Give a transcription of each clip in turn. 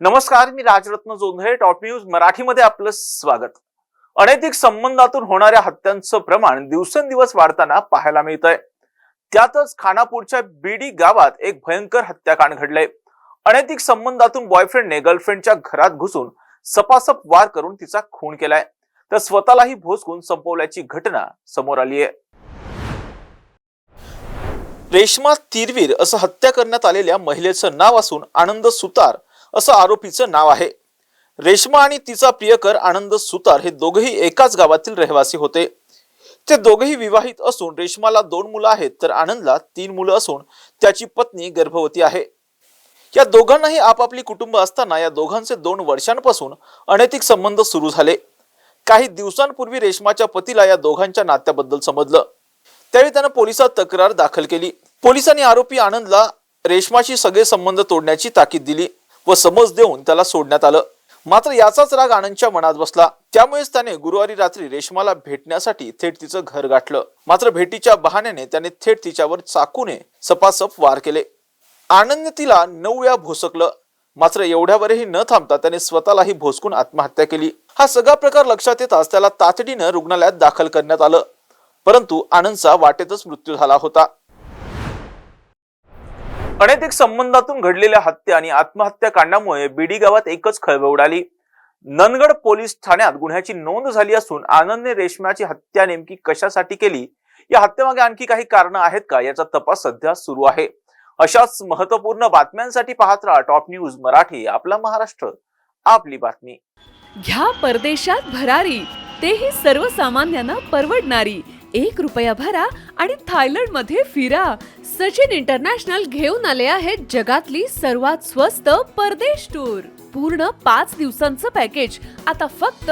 नमस्कार, मी Rajratna Jondhale. Top news मराठीमध्ये आपलं स्वागत. अनैतिक संबंधातून होणाऱ्या हत्यांचं प्रमाण दिवसेंदिवस वाढताना पाहायला मिळतंय. त्यातच खानापूरच्या बीडी गावात एक भयंकर हत्याकांड घडलंय. अनैतिक संबंधातून बॉयफ्रेंडने गर्लफ्रेंडच्या घरात घुसून सपासप वार करून तिचा खून केलाय, तर स्वतःलाही भोसकून संपवल्याची घटना समोर आली आहे. रेश्मा तिरवीर असं हत्या करण्यात आलेल्या महिलेचं नाव असून आनंद सुतार असं आरोपीचं नाव आहे. रेश्मा आणि तिचा प्रियकर आनंद सुतार हे दोघेही एकाच गावातील रहिवासी होते. ते दोघेही विवाहित असून रेश्माला 2 मुलं आहेत, तर आनंदला 3 मुलं असून त्याची पत्नी गर्भवती आहे. या दोघांनाही आपापली कुटुंब असताना या दोघांचे 2 वर्षांपासून अनैतिक संबंध सुरू झाले. काही दिवसांपूर्वी रेश्माच्या पतीला या दोघांच्या नात्याबद्दल समजलं. त्यावेळी त्यानं पोलिसात तक्रार दाखल केली. पोलिसांनी आरोपी आनंदला रेश्माशी सगळे संबंध तोडण्याची ताकीद दिली व समज देऊन त्याला सोडण्यात आलं. मात्र याचाच राग आनंदच्या मनात बसला. त्यामुळेच त्याने गुरुवारी रात्री रेश्माला भेटण्यासाठी थेट तिचं घर गाठलं. मात्र भेटीच्या बहाण्याने त्याने थेट तिच्यावर चाकूने सपासप वार केले. आनंदने तिला 9 वेळा भोसकलं. मात्र एवढ्यावरही न थांबता त्याने स्वतःलाही भोसकून आत्महत्या केली. हा सगळा प्रकार लक्षात येताच त्याला तातडीनं रुग्णालयात दाखल करण्यात आलं, परंतु आनंदचा वाटेतच मृत्यू झाला होता. अनैतिक संबंधातून घडलेल्या हत्या आणि आत्महत्या कांडामुळे बीडी गावात एकच खळबळ उडाली. नंदगड पोलीस ठाण्यात गुन्ह्याची नोंद झाली असून आनंदने रेश्माची हत्या नेमकी कशासाठी केली, या हत्येमागे आणखी काही कारण आहेत का, याचा तपास सध्या सुरू आहे. अशाच महत्त्वपूर्ण बातम्यांसाठी पाहत राहा टॉप न्यूज मराठी. आपला महाराष्ट्र, आपली बातमी. घ्या परदेशात भरारी, तेही सर्वसामान्यांना परवडणारी. 1 रुपया भरा आणि थायलंड मध्ये फिरा. सचिन इंटरनॅशनल घेऊन आले आहेत जगातली सर्वात स्वस्त परदेश टूर. पूर्ण 5 दिवसांचं पॅकेज आता फक्त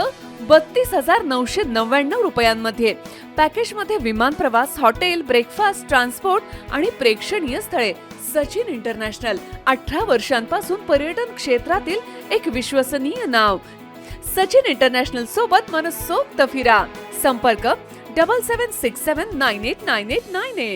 32,999 रुपयांमध्ये. पॅकेज मध्ये विमान प्रवास, हॉटेल, ब्रेकफास्ट, ट्रान्सपोर्ट आणि प्रेक्षणीय स्थळे. सचिन इंटरनॅशनल 18 वर्षांपासून पर्यटन क्षेत्रातील एक विश्वसनीय नाव. सचिन इंटरनॅशनल सोबत मनसोक्त फिरा. संपर्क 7767989898.